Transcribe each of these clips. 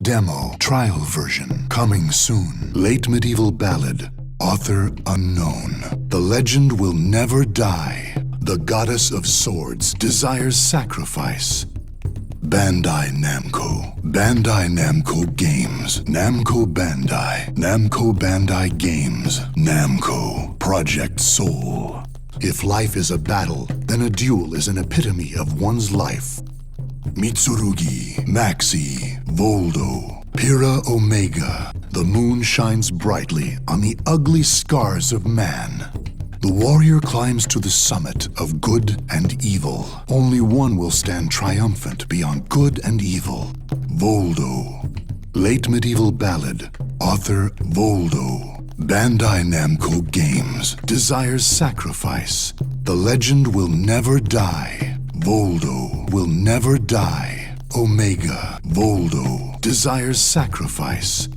Demo trial version coming soon. Late medieval ballad, author unknown. The legend will never die. The goddess of swords desires sacrifice. Bandai Namco. Bandai Namco Games. Namco Bandai. Namco Bandai Games. Namco. Project Soul. If life is a battle, then a duel is an epitome of one's life. Mitsurugi, Maxi, Voldo, Pyrrha Omega. The moon shines brightly on the ugly scars of man. The warrior climbs to the summit of good and evil. Only one will stand triumphant beyond good and evil. Voldo. Late medieval ballad, author Voldo. Bandai Namco Games desires sacrifice. The legend will never die. Voldo will never die. Omega. Voldo desires sacrifice.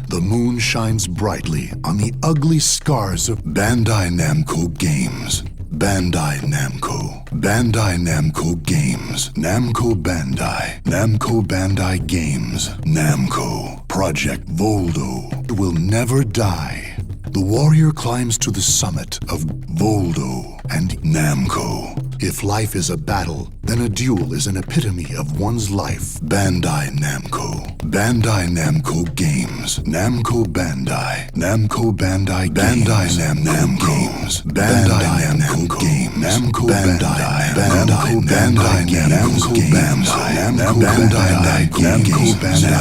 The moon shines brightly on the ugly scars of Bandai Namco Games. Bandai Namco. Bandai Namco Games. Namco Bandai. Namco Bandai Games. Namco. Project Voldo will never die. The warrior climbs to the summit of Voldo and Namco. If life is a battle, then a duel is an epitome of one's life. Bandai Namco. Bandai Namco Games. Namco Bandai. Namco Bandai Bandai Namco Games. Bandai Namco Games. Namco Bandai. Bandai Bandai Namco Games. Namco Bandai Namco Bandai Bandai Namco Bandai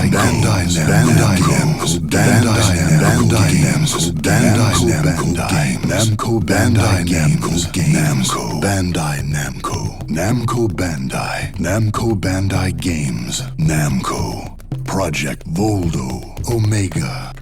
Namco Games. Bandai Namco Games. Namco Bandai Namco Games. Namco Bandai Namco. Namco Bandai. Namco Bandai Games. Namco. Project Voldo. Omega.